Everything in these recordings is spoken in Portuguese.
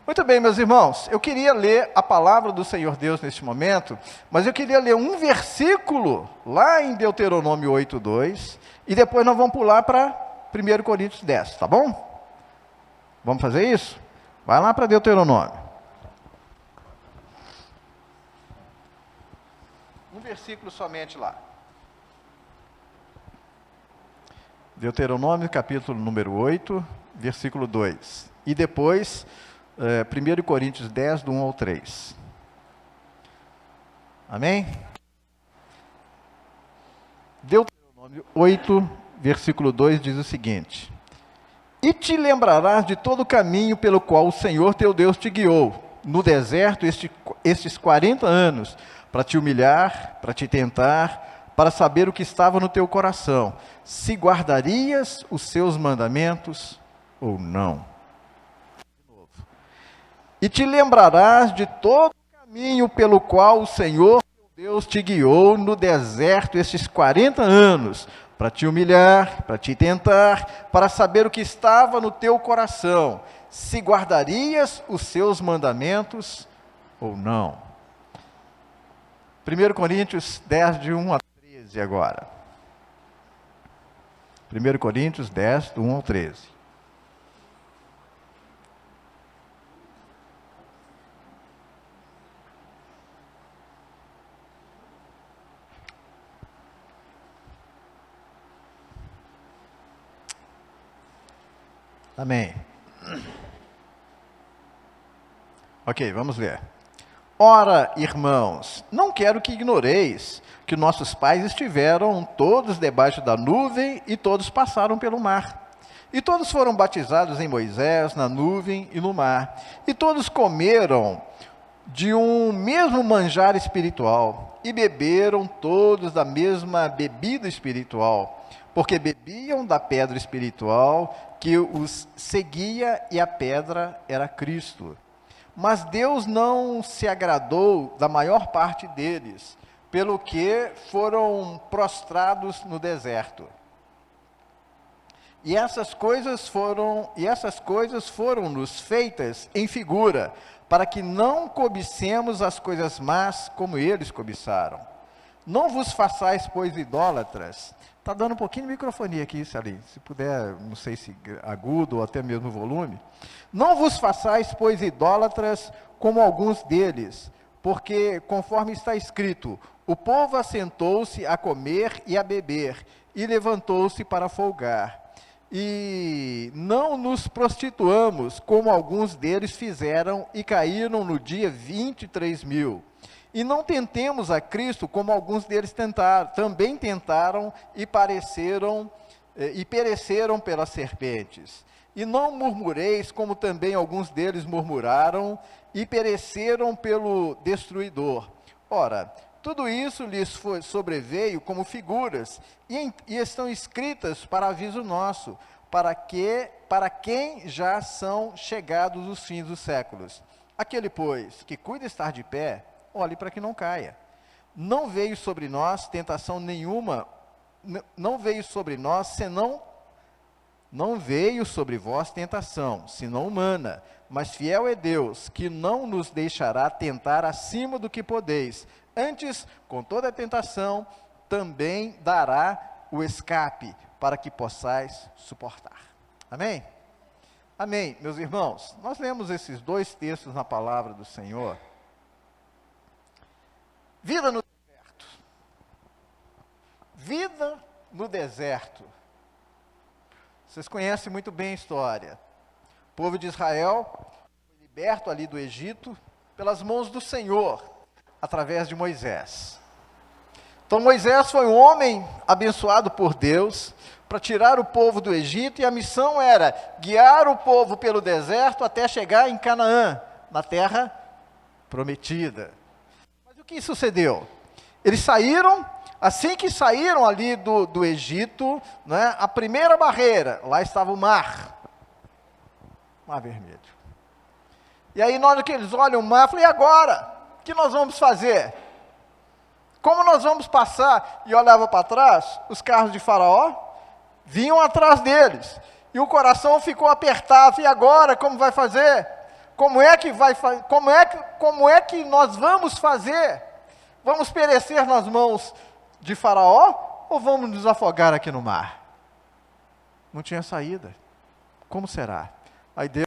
Muito bem, meus irmãos, eu queria ler a palavra do Senhor Deus neste momento, mas eu queria ler um versículo lá em Deuteronômio 8:2, e depois nós vamos pular para 1 Coríntios 10, tá bom? Vamos fazer isso? Vai lá para Deuteronômio. Um versículo somente lá. Deuteronômio, capítulo número 8, versículo 2. E depois, 1 Coríntios 10, do 1 ao 3. Amém? Deuteronômio 8, versículo 2 diz o seguinte: E te lembrarás de todo o caminho pelo qual o Senhor teu Deus te guiou, no deserto estes 40 anos, para te humilhar, para te tentar, para saber o que estava no teu coração, se guardarias os seus mandamentos ou não. E te lembrarás de todo o caminho pelo qual o Senhor teu Deus te guiou no deserto estes 40 anos, para te humilhar, para te tentar, para saber o que estava no teu coração, se guardarias os seus mandamentos ou não. 1 Coríntios 10, de 1 a 13 agora. 1 Coríntios 10, do 1 ao 13. Amém. Ok, vamos ler. Ora, irmãos, não quero que ignoreis que nossos pais estiveram todos debaixo da nuvem e todos passaram pelo mar. E todos foram batizados em Moisés, na nuvem e no mar. E todos comeram de um mesmo manjar espiritual e beberam todos da mesma bebida espiritual, porque bebiam da pedra espiritual que os seguia, e a pedra era Cristo. Mas Deus não se agradou da maior parte deles, pelo que foram prostrados no deserto. E essas coisas foram-nos feitas em figura, para que não cobicemos as coisas más como eles cobiçaram. Não vos façais, pois, idólatras. Está dando um pouquinho de microfonia aqui, Salim. Se puder, não sei se agudo ou até mesmo volume. Não vos façais, pois, idólatras como alguns deles, porque, conforme está escrito, o povo assentou-se a comer e a beber, e levantou-se para folgar. E não nos prostituamos, como alguns deles fizeram, e caíram no dia 23.000. E não tentemos a Cristo, como alguns deles também tentaram e pereceram pelas serpentes. E não murmureis, como também alguns deles murmuraram e pereceram pelo destruidor. Ora, tudo isso lhes sobreveio como figuras, e estão escritas para aviso nosso, para quem já são chegados os fins dos séculos. Aquele, pois, que cuida estar de pé, olhe para que não caia. Não veio sobre nós tentação nenhuma, não veio sobre vós tentação, senão humana, mas fiel é Deus, que não nos deixará tentar acima do que podeis. Antes, com toda a tentação, também dará o escape, para que possais suportar. Amém? Amém, meus irmãos. Nós lemos esses dois textos na palavra do Senhor. Vida no deserto. Vida no deserto. Vocês conhecem muito bem a história. O povo de Israel foi liberto ali do Egito pelas mãos do Senhor, através de Moisés. Então Moisés foi um homem abençoado por Deus para tirar o povo do Egito, e a missão era guiar o povo pelo deserto até chegar em Canaã, na terra prometida. Mas o que sucedeu? Eles saíram, assim que saíram ali do Egito, né, a primeira barreira, lá estava o mar vermelho. E aí, na hora que eles olham o mar, eu falei, e agora? O que nós vamos fazer? Como nós vamos passar? E olhava para trás, os carros de Faraó vinham atrás deles. E o coração ficou apertado. E agora, como vai fazer? Como é que nós vamos fazer? Vamos perecer nas mãos de Faraó ou vamos nos afogar aqui no mar? Não tinha saída. Como será? Aí Deus,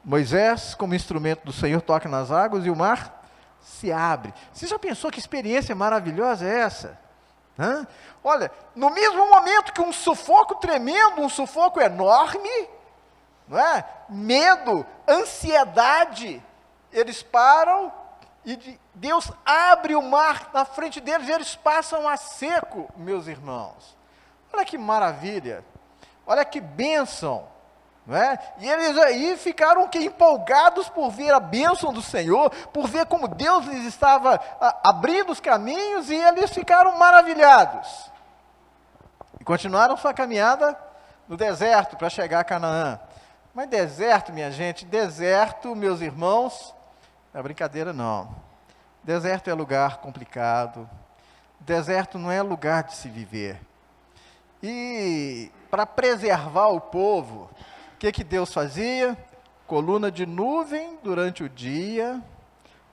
Moisés, como instrumento do Senhor, toca nas águas e o mar se abre. Você já pensou que experiência maravilhosa é essa? Hã? Olha, no mesmo momento que um sufoco tremendo, um sufoco enorme, não é? Medo, ansiedade, eles param e Deus abre o mar na frente deles e eles passam a seco, meus irmãos. Olha que maravilha, olha que bênção, não é? E eles aí ficaram empolgados por ver a bênção do Senhor, por ver como Deus lhes estava abrindo os caminhos, e eles ficaram maravilhados. E continuaram sua caminhada no deserto para chegar a Canaã. Mas deserto, minha gente, deserto, meus irmãos, não é brincadeira não. Deserto é lugar complicado, deserto não é lugar de se viver. E para preservar o povo, o que Deus fazia? Coluna de nuvem durante o dia,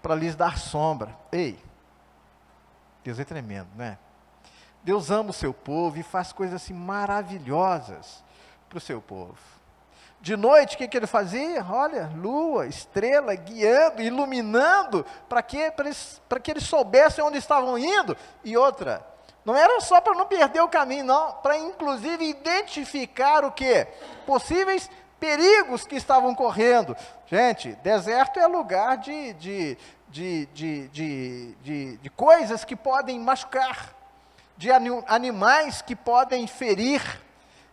para lhes dar sombra. Ei, Deus é tremendo, né? Deus ama o seu povo e faz coisas assim maravilhosas para o seu povo. De noite, o que ele fazia? Olha, lua, estrela, guiando, iluminando, para que eles soubessem onde estavam indo. E outra, não era só para não perder o caminho, não, para inclusive identificar o quê? Possíveis perigos que estavam correndo. Gente, deserto é lugar de coisas que podem machucar, de animais que podem ferir.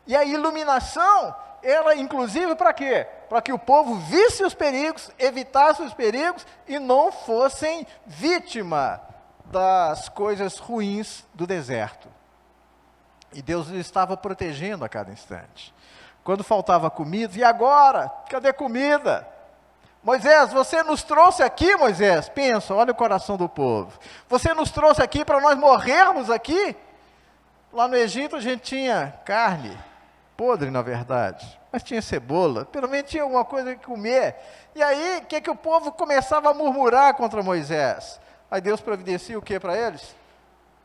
E a iluminação, ela inclusive para quê? Para que o povo visse os perigos, evitasse os perigos e não fossem vítima das coisas ruins do deserto. E Deus estava protegendo a cada instante. Quando faltava comida, e agora? Cadê comida? Moisés, você nos trouxe aqui, Moisés, pensa, olha o coração do povo. Você nos trouxe aqui para nós morrermos aqui? Lá no Egito a gente tinha carne, podre na verdade, mas tinha cebola, pelo menos tinha alguma coisa que comer. E aí, o que o povo começava a murmurar contra Moisés? Aí Deus providencia o que para eles?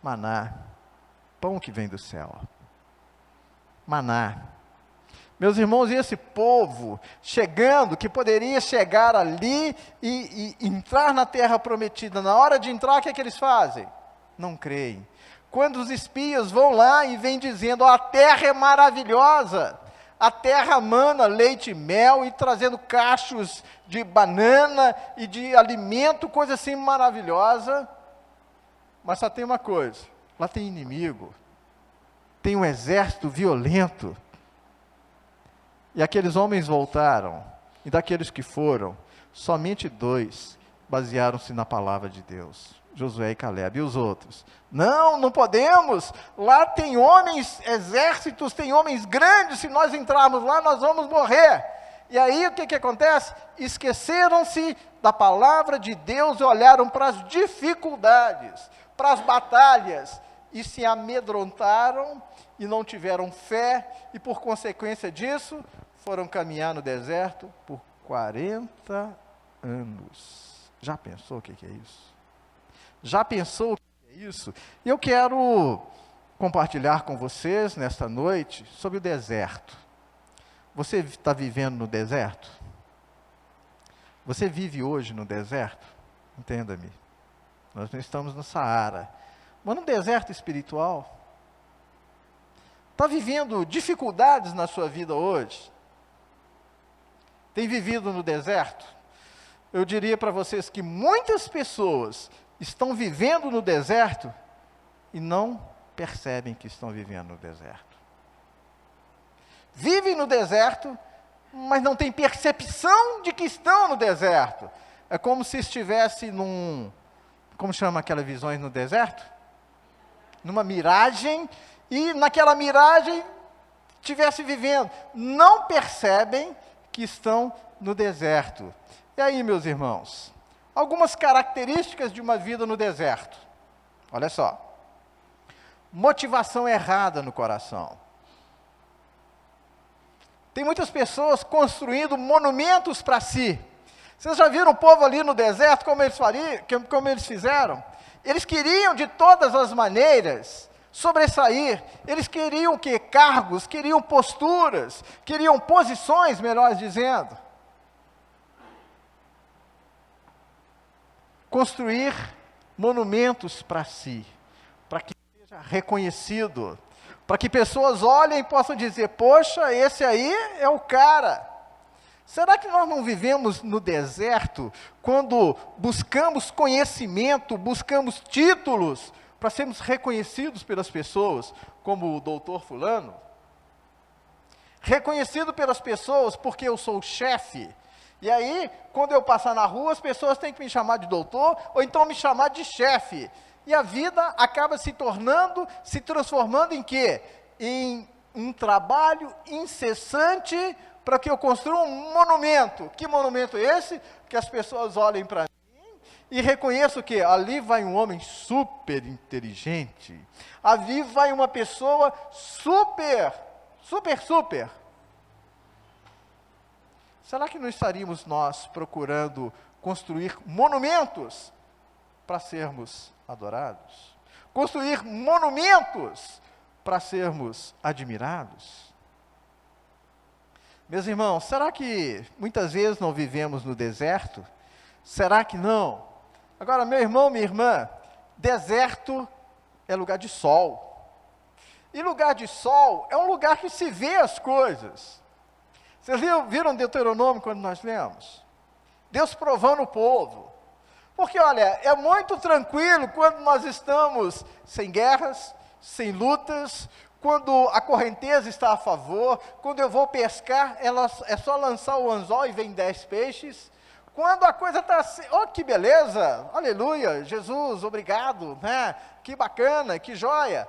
Maná, pão que vem do céu. Maná. Meus irmãos, e esse povo chegando, que poderia chegar ali e entrar na terra prometida, na hora de entrar, o que eles fazem? Não creem. Quando os espias vão lá e vêm dizendo, a terra é maravilhosa, a terra mana leite e mel, e trazendo cachos de banana e de alimento, coisa assim maravilhosa, mas só tem uma coisa, lá tem inimigo, tem um exército violento. E aqueles homens voltaram, e daqueles que foram, somente 2 basearam-se na palavra de Deus, Josué e Calebe. E os outros? Não podemos, lá tem homens, exércitos, tem homens grandes, se nós entrarmos lá, nós vamos morrer. E aí o que acontece? Esqueceram-se da palavra de Deus e olharam para as dificuldades, para as batalhas, e se amedrontaram, e não tiveram fé, e por consequência disso, foram caminhar no deserto por 40 anos. Já pensou o que é isso? Já pensou o que é isso? E eu quero compartilhar com vocês, nesta noite, sobre o deserto. Você está vivendo no deserto? Você vive hoje no deserto? Entenda-me. Nós não estamos no Saara, mas no deserto espiritual. Está vivendo dificuldades na sua vida hoje? Tem vivido no deserto? Eu diria para vocês que muitas pessoas estão vivendo no deserto e não percebem que estão vivendo no deserto. Vivem no deserto, mas não têm percepção de que estão no deserto. É como se estivesse como chama aquelas visões no deserto? Numa miragem, e naquela miragem estivesse vivendo. Não percebem que estão no deserto. E aí, meus irmãos, algumas características de uma vida no deserto. Olha só. Motivação errada no coração. Tem muitas pessoas construindo monumentos para si. Vocês já viram o povo ali no deserto, como eles fizeram? Eles queriam de todas as maneiras sobressair. Eles queriam o quê? Cargos, queriam posturas, queriam posições, melhor dizendo. Construir monumentos para si, para que seja reconhecido, para que pessoas olhem e possam dizer, poxa, esse aí é o cara. Será que nós não vivemos no deserto quando buscamos conhecimento, buscamos títulos para sermos reconhecidos pelas pessoas, como o doutor fulano? Reconhecido pelas pessoas porque eu sou o chefe. E aí, quando eu passar na rua, as pessoas têm que me chamar de doutor, ou então me chamar de chefe. E a vida acaba se transformando em quê? Em um trabalho incessante para que eu construa um monumento. Que monumento é esse? Que as pessoas olhem para mim e reconheçam que ali vai um homem super inteligente. Ali vai uma pessoa super. Será que não estaríamos nós procurando construir monumentos para sermos adorados? Construir monumentos para sermos admirados? Meus irmãos, será que muitas vezes não vivemos no deserto? Será que não? Agora, meu irmão, minha irmã, deserto é lugar de sol. E lugar de sol é um lugar que se vê as coisas. Vocês viram Deuteronômio quando nós lemos? Deus provando o povo. Porque, olha, é muito tranquilo quando nós estamos sem guerras, sem lutas, quando a correnteza está a favor, quando eu vou pescar, é só lançar o anzol e vem 10 peixes. Quando a coisa está assim, oh, que beleza, aleluia, Jesus, obrigado, né? Que bacana, que joia.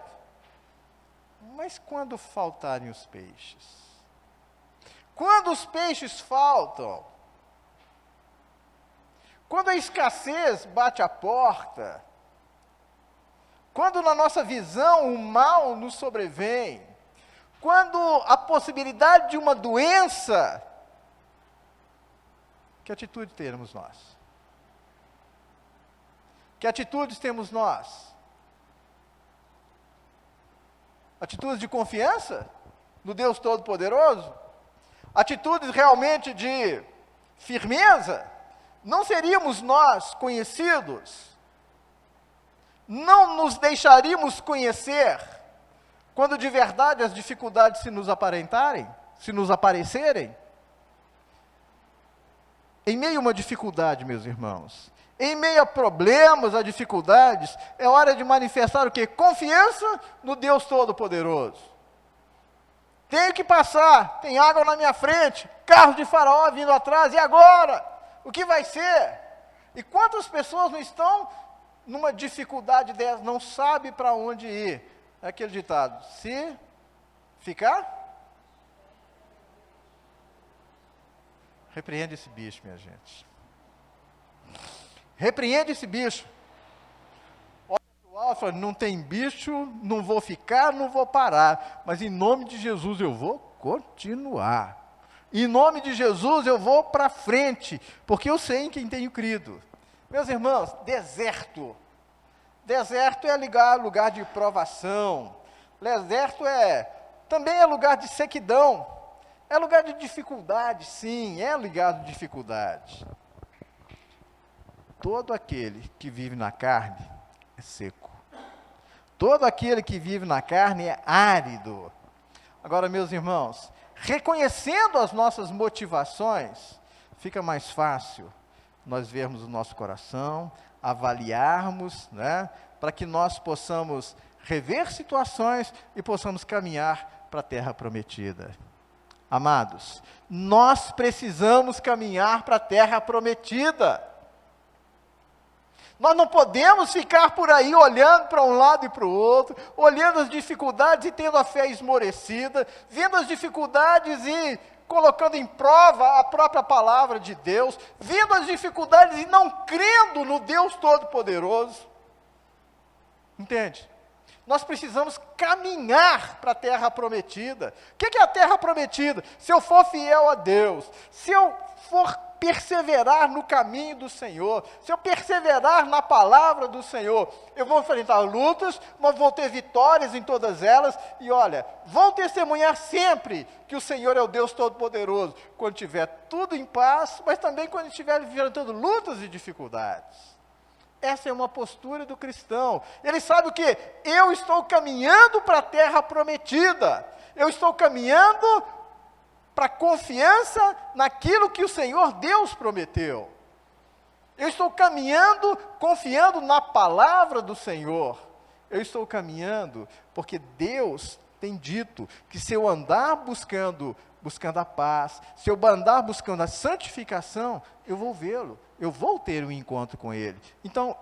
Mas quando faltarem os peixes? Quando os peixes faltam? Quando a escassez bate a porta? Quando na nossa visão o mal nos sobrevém? Quando a possibilidade de uma doença? Que atitude teremos nós? Que atitudes temos nós? Atitudes de confiança no Deus Todo-Poderoso? Atitudes realmente de firmeza? Não seríamos nós conhecidos? Não nos deixaríamos conhecer quando de verdade as dificuldades se nos aparecerem? Em meio a uma dificuldade, meus irmãos, em meio a problemas, a dificuldades, é hora de manifestar o quê? Confiança no Deus Todo-Poderoso. Tenho que passar, tem água na minha frente, carro de Faraó vindo atrás, e agora? O que vai ser? E quantas pessoas não estão numa dificuldade dessa, não sabe para onde ir? É aquele ditado, se ficar, repreende esse bicho, minha gente. Repreende esse bicho. Olha para o alto, fala, não tem bicho, não vou ficar, não vou parar. Mas em nome de Jesus eu vou continuar. Em nome de Jesus eu vou para frente, porque eu sei em quem tenho crido. Meus irmãos, deserto. Deserto é lugar de provação. Deserto também é lugar de sequidão. É lugar de dificuldade, sim, é lugar de dificuldade. Todo aquele que vive na carne é seco. Todo aquele que vive na carne é árido. Agora, meus irmãos, reconhecendo as nossas motivações, fica mais fácil nós vermos o nosso coração, avaliarmos, né, para que nós possamos rever situações e possamos caminhar para a terra prometida. Amados, nós precisamos caminhar para a terra prometida. Nós não podemos ficar por aí olhando para um lado e para o outro, olhando as dificuldades e tendo a fé esmorecida, vendo as dificuldades e colocando em prova a própria palavra de Deus, vendo as dificuldades e não crendo no Deus Todo-Poderoso. Entende? Nós precisamos caminhar para a terra prometida. O que é a terra prometida? Se eu for fiel a Deus, se eu for perseverar no caminho do Senhor, se eu perseverar na palavra do Senhor, eu vou enfrentar lutas, mas vou ter vitórias em todas elas, e olha, vou testemunhar sempre que o Senhor é o Deus Todo-Poderoso, quando tiver tudo em paz, mas também quando estiver enfrentando lutas e dificuldades. Essa é uma postura do cristão. Ele sabe o que? Eu estou caminhando para a terra prometida, eu estou caminhando para confiança naquilo que o Senhor Deus prometeu. Eu estou caminhando, confiando na palavra do Senhor. Eu estou caminhando porque Deus tem dito que se eu andar buscando a paz, se eu andar buscando a santificação, eu vou vê-lo, eu vou ter um encontro com Ele. Então,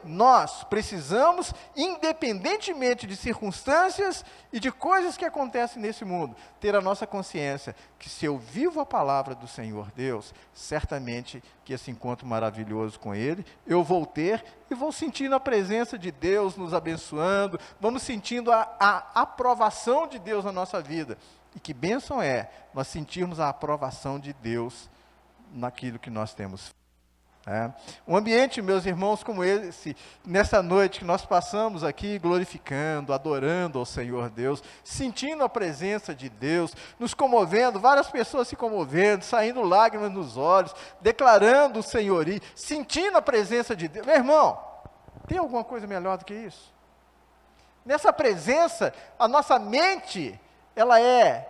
nós precisamos, independentemente de circunstâncias e de coisas que acontecem nesse mundo, ter a nossa consciência que se eu vivo a palavra do Senhor Deus, certamente que esse encontro maravilhoso com Ele, eu vou ter e vou sentindo a presença de Deus nos abençoando, vamos sentindo a aprovação de Deus na nossa vida. E que bênção é nós sentirmos a aprovação de Deus naquilo que nós temos. Um ambiente, meus irmãos, como esse, nessa noite que nós passamos aqui glorificando, adorando ao Senhor Deus, sentindo a presença de Deus, nos comovendo, várias pessoas se comovendo, saindo lágrimas nos olhos, declarando o senhorio, sentindo a presença de Deus. Meu irmão, tem alguma coisa melhor do que isso? Nessa presença, a nossa mente, ela é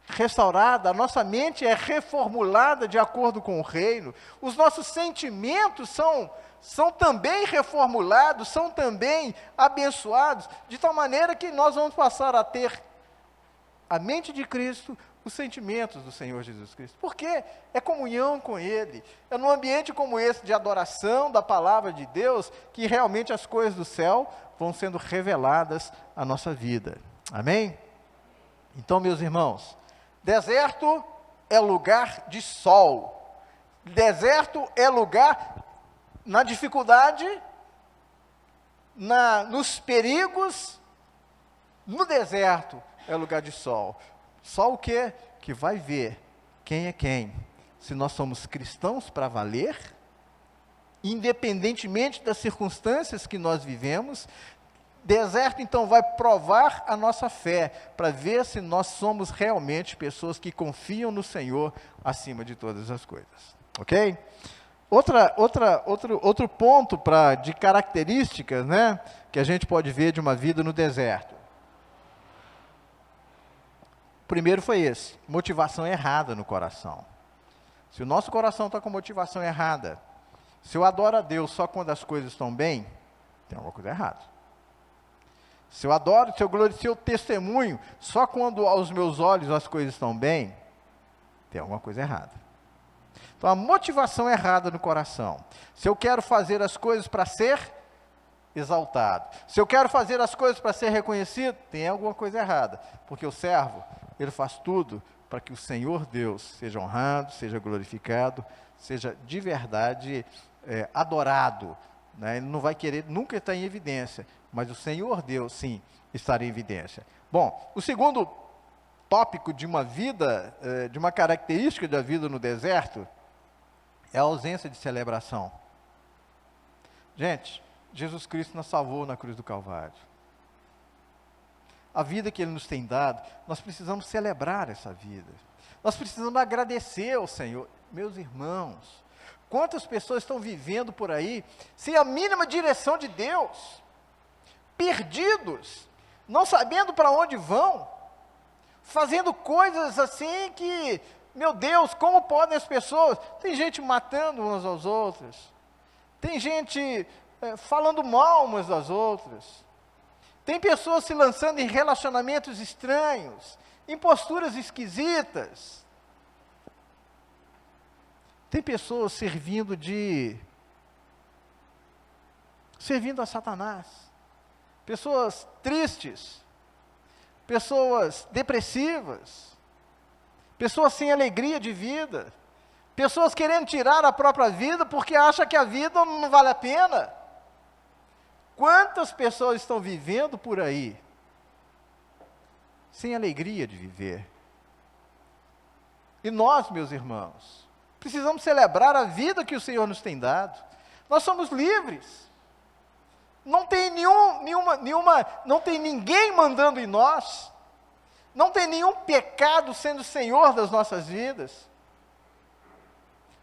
restaurada, a nossa mente é reformulada de acordo com o reino, os nossos sentimentos são também reformulados, são também abençoados, de tal maneira que nós vamos passar a ter a mente de Cristo, os sentimentos do Senhor Jesus Cristo. Por quê? É comunhão com Ele, é num ambiente como esse de adoração da palavra de Deus, que realmente as coisas do céu vão sendo reveladas à nossa vida. Amém? Então, meus irmãos, deserto é lugar de sol, deserto é lugar na dificuldade, nos perigos, no deserto é lugar de sol. Sol o quê? Que vai ver quem é quem, se nós somos cristãos para valer, independentemente das circunstâncias que nós vivemos. Deserto, então, vai provar a nossa fé, para ver se nós somos realmente pessoas que confiam no Senhor acima de todas as coisas. Ok? Outro ponto de características, né, que a gente pode ver de uma vida no deserto. O primeiro foi esse, motivação errada no coração. Se o nosso coração está com motivação errada, se eu adoro a Deus só quando as coisas estão bem, tem alguma coisa errada. Se eu adoro, se eu glorifico, se eu testemunho, só quando aos meus olhos as coisas estão bem, tem alguma coisa errada. Então, a motivação errada no coração. Se eu quero fazer as coisas para ser exaltado, se eu quero fazer as coisas para ser reconhecido, tem alguma coisa errada. Porque o servo, ele faz tudo para que o Senhor Deus seja honrado, seja glorificado, seja de verdade adorado. Né? Ele não vai querer nunca estar em evidência, mas o Senhor Deus, sim, estará em evidência. Bom, o segundo tópico de uma vida, de uma característica da vida no deserto, é a ausência de celebração. Gente, Jesus Cristo nos salvou na cruz do Calvário. A vida que Ele nos tem dado, nós precisamos celebrar essa vida. Nós precisamos agradecer ao Senhor. Meus irmãos, quantas pessoas estão vivendo por aí, sem a mínima direção de Deus, perdidos, não sabendo para onde vão, fazendo coisas assim que, meu Deus, como podem as pessoas? Tem gente matando umas às outras, tem gente falando mal umas das outras, tem pessoas se lançando em relacionamentos estranhos, em posturas esquisitas, tem pessoas servindo a Satanás, pessoas tristes, pessoas depressivas, pessoas sem alegria de vida, pessoas querendo tirar a própria vida porque acham que a vida não vale a pena. Quantas pessoas estão vivendo por aí sem alegria de viver? E nós, meus irmãos, Precisamos celebrar a vida que o Senhor nos tem dado. Nós somos livres. Não tem não tem ninguém mandando em nós. Não tem nenhum pecado sendo Senhor das nossas vidas.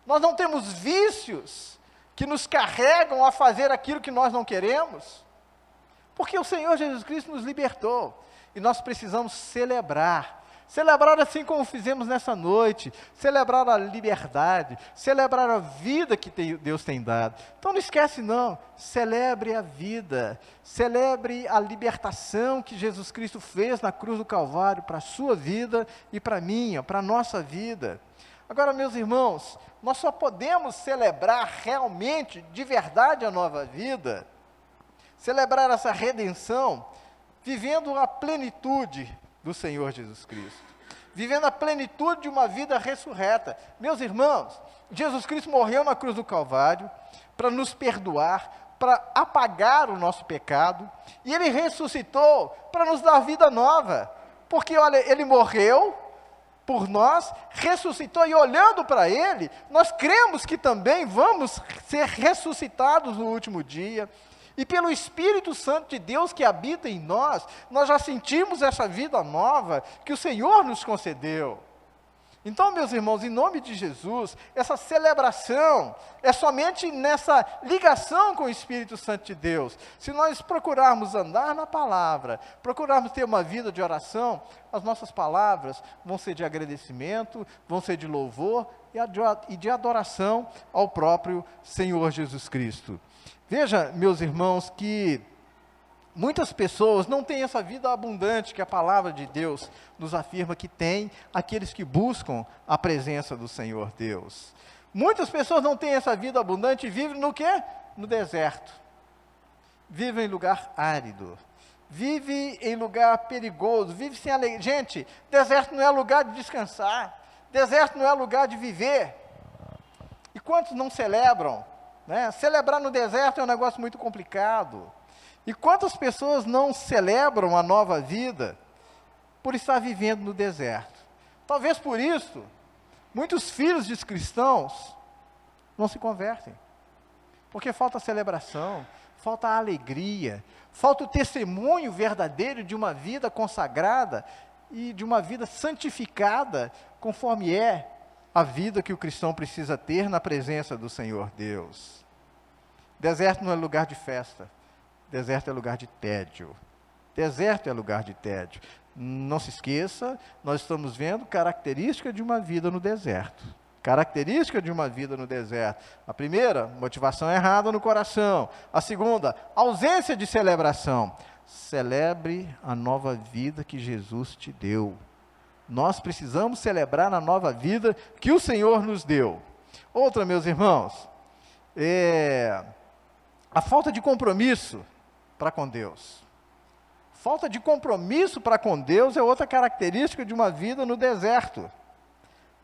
Nós não temos vícios que nos carregam a fazer aquilo que nós não queremos. Porque o Senhor Jesus Cristo nos libertou. E nós precisamos celebrar. Celebrar assim como fizemos nessa noite. Celebrar a liberdade. Celebrar a vida que Deus tem dado. Então não esquece não. Celebre a vida. Celebre a libertação que Jesus Cristo fez na cruz do Calvário para a sua vida e para a minha, para a nossa vida. Agora, meus irmãos, nós só podemos celebrar realmente, de verdade, a nova vida, celebrar essa redenção, vivendo a plenitude do Senhor Jesus Cristo, vivendo a plenitude de uma vida ressurreta. Meus irmãos, Jesus Cristo morreu na cruz do Calvário para nos perdoar, para apagar o nosso pecado, e Ele ressuscitou para nos dar vida nova, porque olha, Ele morreu por nós, ressuscitou, e olhando para Ele, nós cremos que também vamos ser ressuscitados no último dia, e pelo Espírito Santo de Deus que habita em nós, nós já sentimos essa vida nova que o Senhor nos concedeu. Então, meus irmãos, em nome de Jesus, essa celebração é somente nessa ligação com o Espírito Santo de Deus. Se nós procurarmos andar na palavra, procurarmos ter uma vida de oração, as nossas palavras vão ser de agradecimento, vão ser de louvor e de adoração ao próprio Senhor Jesus Cristo. Veja, meus irmãos, que muitas pessoas não têm essa vida abundante que a palavra de Deus nos afirma que tem aqueles que buscam a presença do Senhor Deus. Muitas pessoas não têm essa vida abundante e vivem no quê? No deserto. Vivem em lugar árido. Vivem em lugar perigoso. Vivem sem alegria. Gente, deserto não é lugar de descansar. Deserto não é lugar de viver. E quantos não celebram? Né? Celebrar no deserto é um negócio muito complicado. E quantas pessoas não celebram a nova vida por estar vivendo no deserto? Talvez por isso, muitos filhos de cristãos não se convertem. Porque falta celebração, falta alegria, falta o testemunho verdadeiro de uma vida consagrada e de uma vida santificada, conforme é a vida que o cristão precisa ter na presença do Senhor Deus. Deserto não é lugar de festa. Deserto é lugar de tédio. Deserto é lugar de tédio. Não se esqueça, nós estamos vendo característica de uma vida no deserto. Característica de uma vida no deserto. A primeira, motivação errada no coração. A segunda, ausência de celebração. Celebre a nova vida que Jesus te deu. Nós precisamos celebrar a nova vida que o Senhor nos deu. Outra, meus irmãos, a falta de compromisso para com Deus. Falta de compromisso para com Deus é outra característica de uma vida no deserto.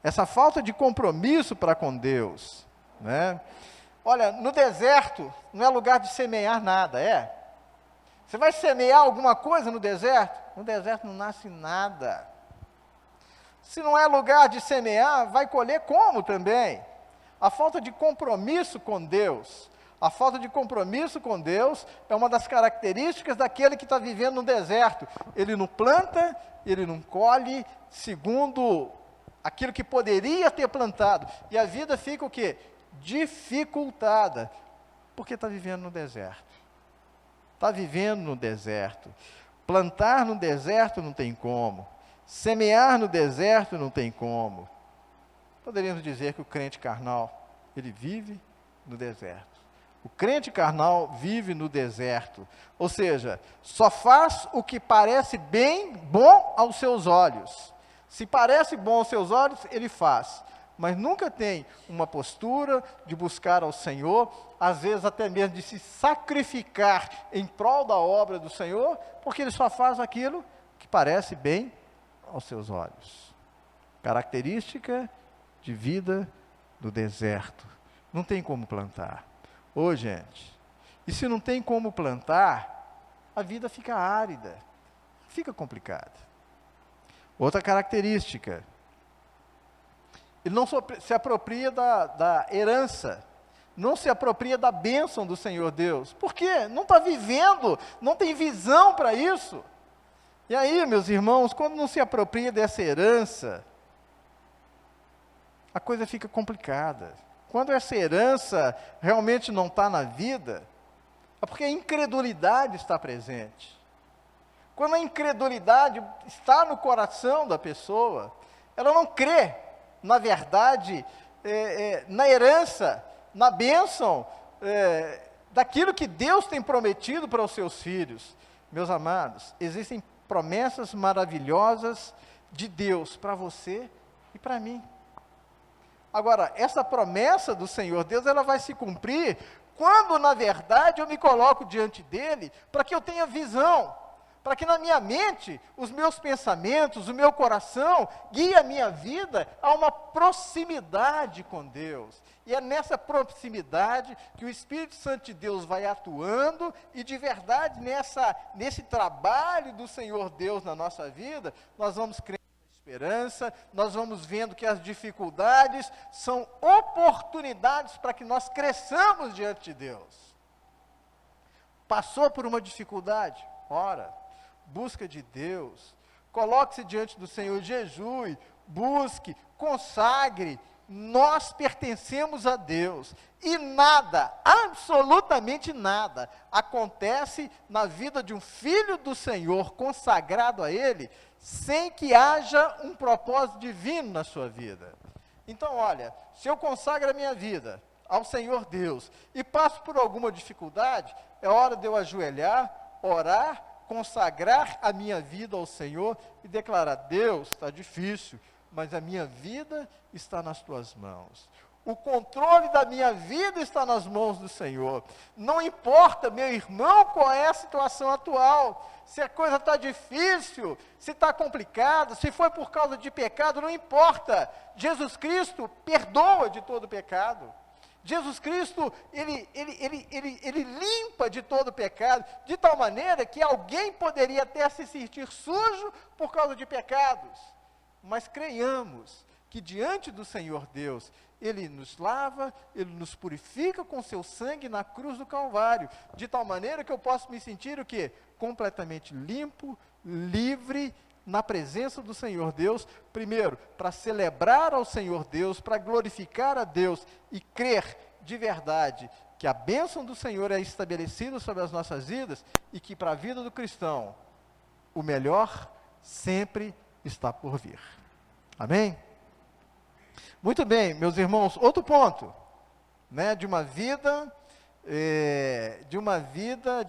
Essa falta de compromisso para com Deus, né? Olha, no deserto não é lugar de semear nada, é? Você vai semear alguma coisa no deserto? No deserto não nasce nada. Se não é lugar de semear, vai colher como também? A falta de compromisso com Deus. A falta de compromisso com Deus é uma das características daquele que está vivendo no deserto. Ele não planta, ele não colhe, segundo aquilo que poderia ter plantado. E a vida fica o quê? Dificultada, porque está vivendo no deserto. Está vivendo no deserto. Plantar no deserto não tem como. Semear no deserto não tem como. Poderíamos dizer que o crente carnal, ele vive no deserto. O crente carnal vive no deserto, ou seja, só faz o que parece bom aos seus olhos. Se parece bom aos seus olhos, ele faz, mas nunca tem uma postura de buscar ao Senhor, às vezes até mesmo de se sacrificar em prol da obra do Senhor, porque ele só faz aquilo que parece bem aos seus olhos. Característica de vida do deserto. Não tem como plantar. Ô, gente, e se não tem como plantar, a vida fica árida, fica complicada. Outra característica, ele não se apropria da herança, não se apropria da bênção do Senhor Deus. Por quê? Não está vivendo, não tem visão para isso. E aí, meus irmãos, quando não se apropria dessa herança, a coisa fica complicada. Quando essa herança realmente não está na vida, é porque a incredulidade está presente. Quando a incredulidade está no coração da pessoa, ela não crê, na verdade, na herança, na bênção, daquilo que Deus tem prometido para os seus filhos. Meus amados, existem promessas maravilhosas de Deus para você e para mim. Agora, essa promessa do Senhor Deus, ela vai se cumprir quando, na verdade, eu me coloco diante dele, para que eu tenha visão, para que na minha mente, os meus pensamentos, o meu coração, guie a minha vida a uma proximidade com Deus. E é nessa proximidade que o Espírito Santo de Deus vai atuando, e de verdade, nesse trabalho do Senhor Deus na nossa vida, nós vamos crer na esperança, nós vamos vendo que as dificuldades são oportunidades para que nós cresçamos diante de Deus. Passou por uma dificuldade? Ora, busca de Deus, coloque-se diante do Senhor, jejue, busque, consagre. Nós pertencemos a Deus, e nada, absolutamente nada, acontece na vida de um filho do Senhor, consagrado a Ele, sem que haja um propósito divino na sua vida. Então, olha, se eu consagro a minha vida ao Senhor Deus, e passo por alguma dificuldade, é hora de eu ajoelhar, orar, consagrar a minha vida ao Senhor, e declarar: Deus, está difícil, mas a minha vida está nas tuas mãos. O controle da minha vida está nas mãos do Senhor. Não importa, meu irmão, qual é a situação atual. Se a coisa está difícil, se está complicado, se foi por causa de pecado, não importa. Jesus Cristo perdoa de todo pecado. Jesus Cristo, ele limpa de todo pecado, de tal maneira que alguém poderia até se sentir sujo por causa de pecados. Mas creiamos que diante do Senhor Deus, Ele nos lava, Ele nos purifica com seu sangue na cruz do Calvário, de tal maneira que eu posso me sentir o quê? Completamente limpo, livre, na presença do Senhor Deus, primeiro, para celebrar ao Senhor Deus, para glorificar a Deus e crer de verdade que a bênção do Senhor é estabelecida sobre as nossas vidas e que para a vida do cristão, o melhor sempre está por vir. Amém? Muito bem, meus irmãos, outro ponto, né, de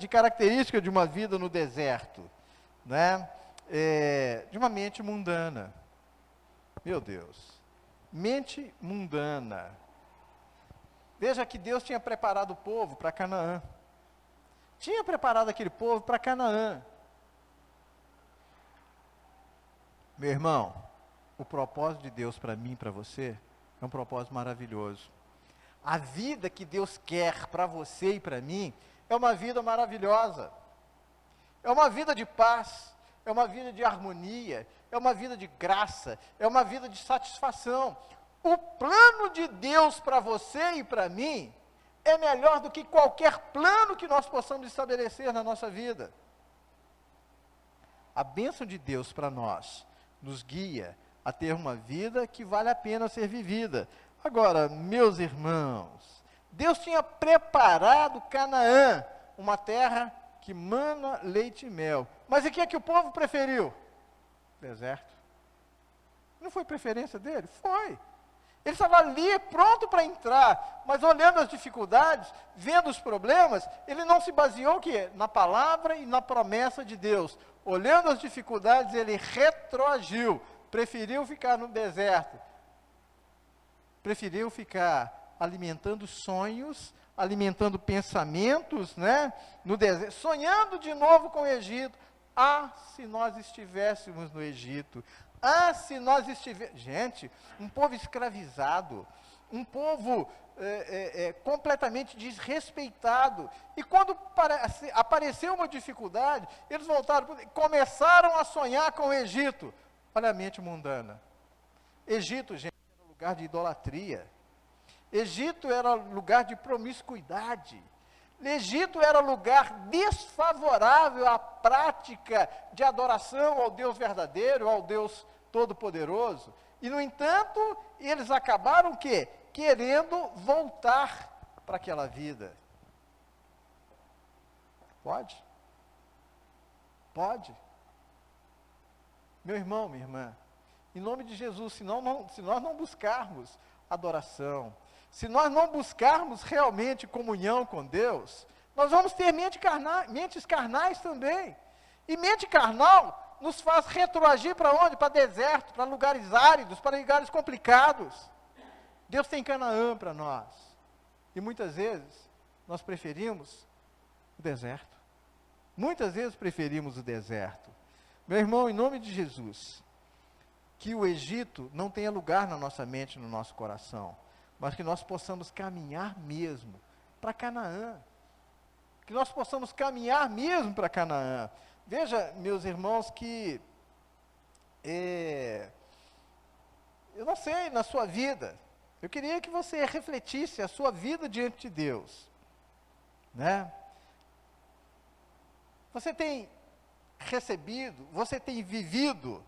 característica de uma vida no deserto, né, de uma mente mundana. Meu Deus, mente mundana. Veja que Deus tinha preparado o povo para Canaã. Tinha preparado aquele povo para Canaã. Meu irmão, o propósito de Deus para mim e para você é um propósito maravilhoso. A vida que Deus quer para você e para mim é uma vida maravilhosa. É uma vida de paz, é uma vida de harmonia, é uma vida de graça, é uma vida de satisfação. O plano de Deus para você e para mim é melhor do que qualquer plano que nós possamos estabelecer na nossa vida. A bênção de Deus para nós nos guia a ter uma vida que vale a pena ser vivida. Agora, meus irmãos, Deus tinha preparado Canaã, uma terra que mana leite e mel. Mas o que é que o povo preferiu? Deserto. Não foi preferência dele? Foi. Ele estava ali, pronto para entrar, mas olhando as dificuldades, vendo os problemas, ele não se baseou na palavra e na promessa de Deus. Olhando as dificuldades, ele retroagiu, preferiu ficar no deserto, preferiu ficar alimentando sonhos, alimentando pensamentos, né, no deserto, sonhando de novo com o Egito. Ah, se nós estivéssemos no Egito. Ah, se nós estivéssemos... Gente, um povo escravizado, um povo completamente desrespeitado. E quando apareceu uma dificuldade, eles começaram a sonhar com o Egito. Olha a mente mundana. Egito, gente, era lugar de idolatria. Egito era lugar de promiscuidade. Egito era lugar desfavorável à prática de adoração ao Deus verdadeiro, ao Deus Todo-Poderoso. E, no entanto, eles acabaram o quê? Querendo voltar para aquela vida. Pode? Pode. Meu irmão, minha irmã, em nome de Jesus, se nós não buscarmos adoração, se nós não buscarmos realmente comunhão com Deus, nós vamos ter mentes carnais também. E mente carnal nos faz retroagir para onde? Para deserto, para lugares áridos, para lugares complicados. Deus tem Canaã para nós. E muitas vezes nós preferimos o deserto. Muitas vezes preferimos o deserto. Meu irmão, em nome de Jesus, que o Egito não tenha lugar na nossa mente, no nosso coração, mas que nós possamos caminhar mesmo para Canaã. Que nós possamos caminhar mesmo para Canaã. Veja, meus irmãos, que eu não sei, na sua vida, eu queria que você refletisse a sua vida diante de Deus, né? Você tem recebido, você tem vivido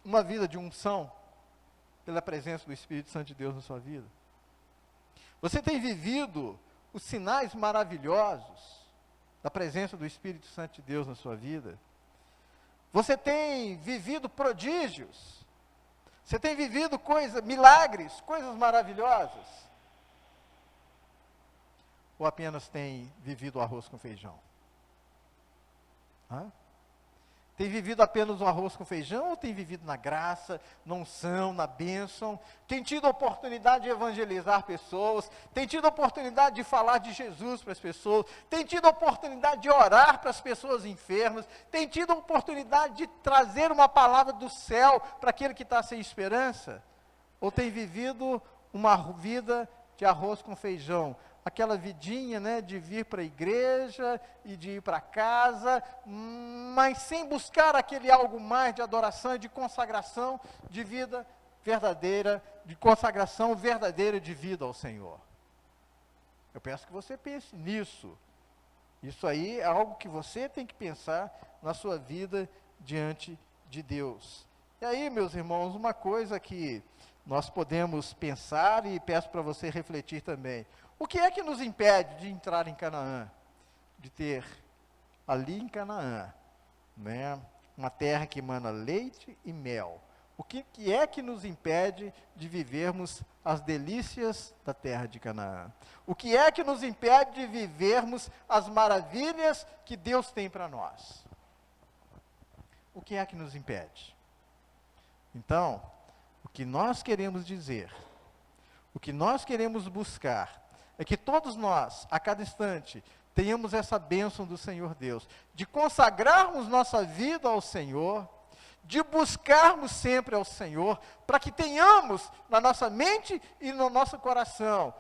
uma vida de unção pela presença do Espírito Santo de Deus na sua vida? Você tem vivido os sinais maravilhosos da presença do Espírito Santo de Deus na sua vida? Você tem vivido prodígios? Você tem vivido milagres, coisas maravilhosas? Ou apenas tem vivido arroz com feijão? Tem vivido apenas o arroz com feijão ou tem vivido na graça, na unção, na bênção? Tem tido a oportunidade de evangelizar pessoas? Tem tido a oportunidade de falar de Jesus para as pessoas? Tem tido a oportunidade de orar para as pessoas enfermas? Tem tido a oportunidade de trazer uma palavra do céu para aquele que está sem esperança? Ou tem vivido uma vida de arroz com feijão? Aquela vidinha, né, de vir para a igreja e de ir para casa, mas sem buscar aquele algo mais de adoração e de consagração de vida verdadeira, de consagração verdadeira de vida ao Senhor. Eu peço que você pense nisso. Isso aí é algo que você tem que pensar na sua vida diante de Deus. E aí, meus irmãos, uma coisa que nós podemos pensar e peço para você refletir também. O que é que nos impede de entrar em Canaã? De ter ali em Canaã, né, uma terra que emana leite e mel. O que é que nos impede de vivermos as delícias da terra de Canaã? O que é que nos impede de vivermos as maravilhas que Deus tem para nós? O que é que nos impede? Então, o que nós queremos dizer, o que nós queremos buscar, é que todos nós, a cada instante, tenhamos essa bênção do Senhor Deus, de consagrarmos nossa vida ao Senhor, de buscarmos sempre ao Senhor, para que tenhamos na nossa mente e no nosso coração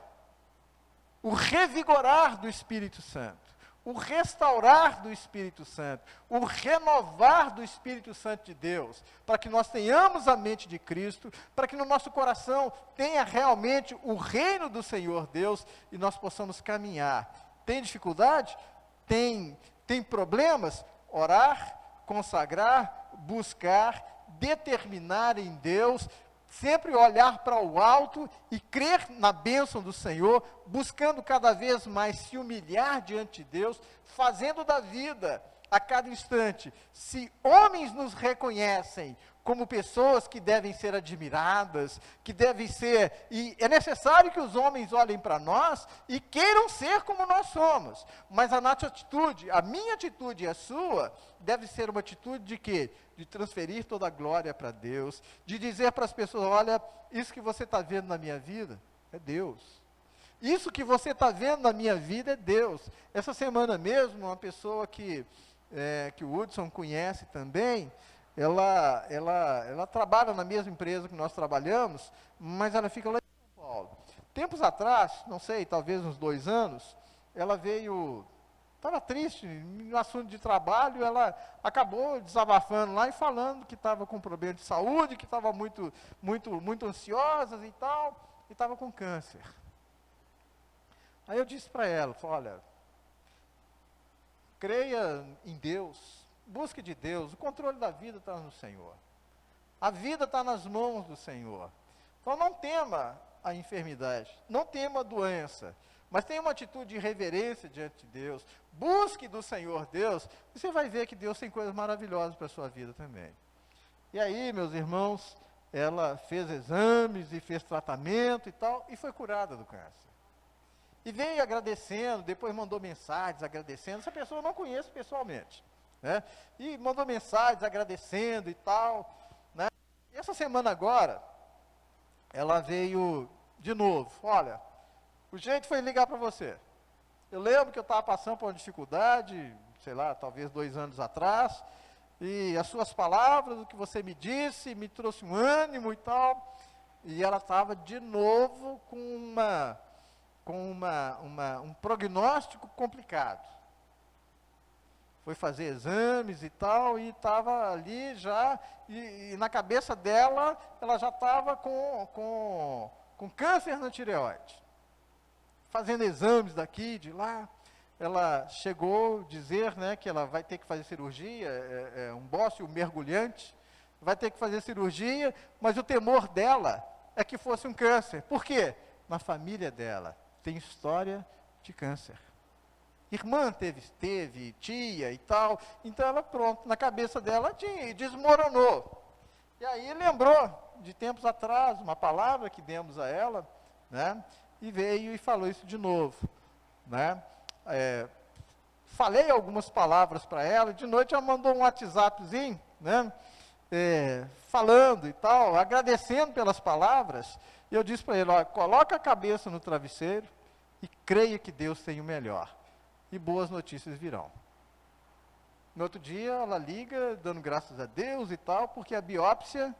o revigorar do Espírito Santo, o restaurar do Espírito Santo, o renovar do Espírito Santo de Deus, para que nós tenhamos a mente de Cristo, para que no nosso coração tenha realmente o reino do Senhor Deus e nós possamos caminhar. Tem dificuldade? Tem problemas? Orar, consagrar, buscar, determinar em Deus, sempre olhar para o alto e crer na bênção do Senhor, buscando cada vez mais se humilhar diante de Deus, fazendo da vida, a cada instante, se homens nos reconhecem como pessoas que devem ser admiradas, que devem ser, e é necessário que os homens olhem para nós e queiram ser como nós somos, mas a nossa atitude, a minha atitude e a sua, deve ser uma atitude de quê? De transferir toda a glória para Deus, de dizer para as pessoas, olha, isso que você está vendo na minha vida, é Deus. Isso que você está vendo na minha vida é Deus. Essa semana mesmo, uma pessoa que o Hudson conhece também, ela trabalha na mesma empresa que nós trabalhamos, mas ela fica lá em São Paulo. Tempos atrás, não sei, talvez uns 2 anos, ela veio Estava triste, no assunto de trabalho, ela acabou desabafando lá e falando que estava com problema de saúde, que estava muito ansiosa e tal, e estava com câncer. Aí eu disse para ela, olha, creia em Deus, busque de Deus, o controle da vida está no Senhor. A vida está nas mãos do Senhor. Então não tema a enfermidade, não tema a doença, mas tenha uma atitude de reverência diante de Deus. Busque do Senhor Deus, e você vai ver que Deus tem coisas maravilhosas para a sua vida também. E aí, meus irmãos, ela fez exames e fez tratamento e tal, e foi curada do câncer. E veio agradecendo, depois mandou mensagens agradecendo. Essa pessoa eu não conheço pessoalmente, né? E mandou mensagens agradecendo e tal, né? E essa semana agora, ela veio de novo. Olha, o jeito foi ligar para você. Eu lembro que eu estava passando por uma dificuldade, sei lá, talvez 2 anos atrás, e as suas palavras, o que você me disse, me trouxe um ânimo e tal, e ela estava de novo com um prognóstico complicado. Foi fazer exames e tal, e estava ali já, e na cabeça dela, ela já estava com câncer na tireoide. Fazendo exames daqui, de lá, ela chegou a dizer, né, que ela vai ter que fazer cirurgia, um bócio mergulhante, vai ter que fazer cirurgia, mas o temor dela é que fosse um câncer. Por quê? Na família dela tem história de câncer. Irmã teve, tia e tal, então ela, pronto, na cabeça dela desmoronou. E aí lembrou, de tempos atrás, uma palavra que demos a ela, né, e veio e falou isso de novo, né? Falei algumas palavras para ela, de noite ela mandou um WhatsAppzinho, né? Falando e tal, agradecendo pelas palavras, e eu disse para ele, olha, coloca a cabeça no travesseiro e creia que Deus tem o melhor, e boas notícias virão. No outro dia ela liga, dando graças a Deus e tal, porque a biópsia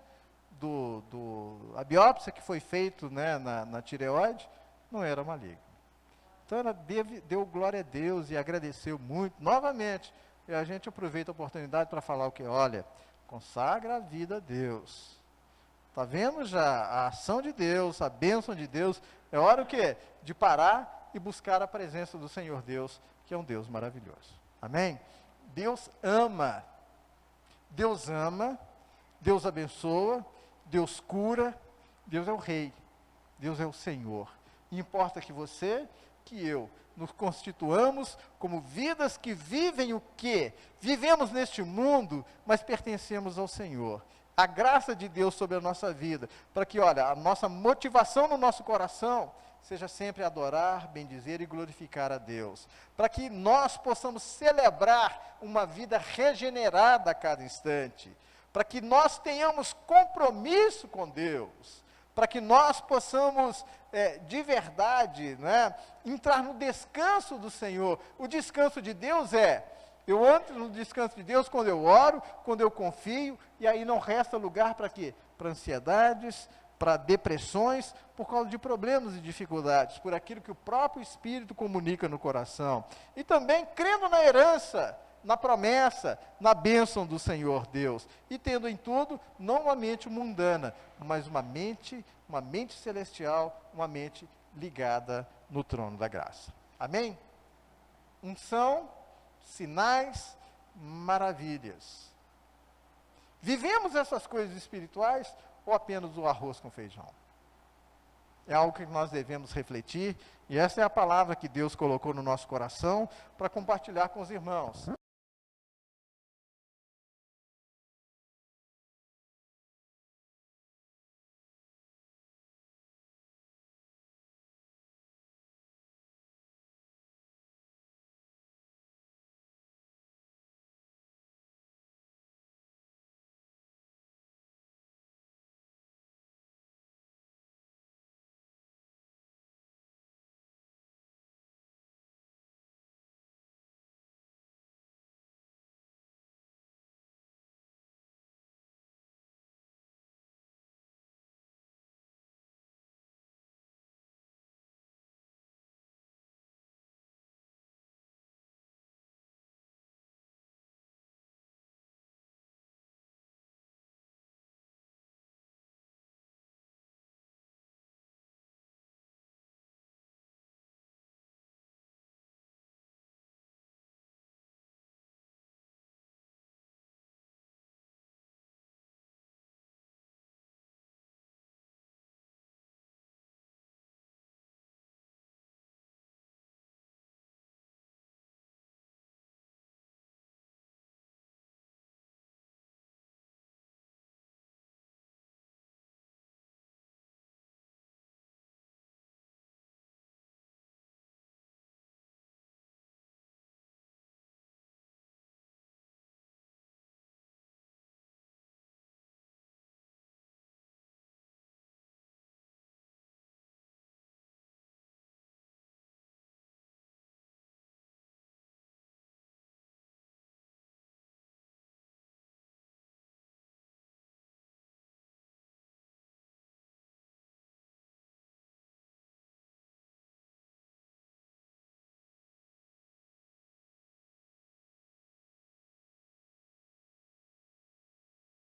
que foi feita, né, na tireoide, não era maligno. Então ela deu glória a Deus e agradeceu muito, novamente. E a gente aproveita a oportunidade para falar o que? Olha, consagra a vida a Deus. Está vendo já a ação de Deus, a bênção de Deus? É hora o quê? De parar e buscar a presença do Senhor Deus, que é um Deus maravilhoso. Amém? Deus ama. Deus ama, Deus abençoa, Deus cura, Deus é o Rei, Deus é o Senhor. E importa que você, que eu, nos constituamos como vidas que vivem o quê? Vivemos neste mundo, mas pertencemos ao Senhor. A graça de Deus sobre a nossa vida, para que, olha, a nossa motivação no nosso coração seja sempre adorar, bendizer e glorificar a Deus. Para que nós possamos celebrar uma vida regenerada a cada instante. Para que nós tenhamos compromisso com Deus. Para que nós possamos, de verdade, né, entrar no descanso do Senhor. O descanso de Deus eu entro no descanso de Deus quando eu oro, quando eu confio, e aí não resta lugar para quê? Para ansiedades, para depressões, por causa de problemas e dificuldades, por aquilo que o próprio Espírito comunica no coração. E também crendo na herança, na promessa, na bênção do Senhor Deus, e tendo em tudo, não uma mente mundana, mas uma mente celestial, uma mente ligada no trono da graça. Amém? Unção, sinais, maravilhas. Vivemos essas coisas espirituais ou apenas o arroz com feijão? É algo que nós devemos refletir, e essa é a palavra que Deus colocou no nosso coração para compartilhar com os irmãos.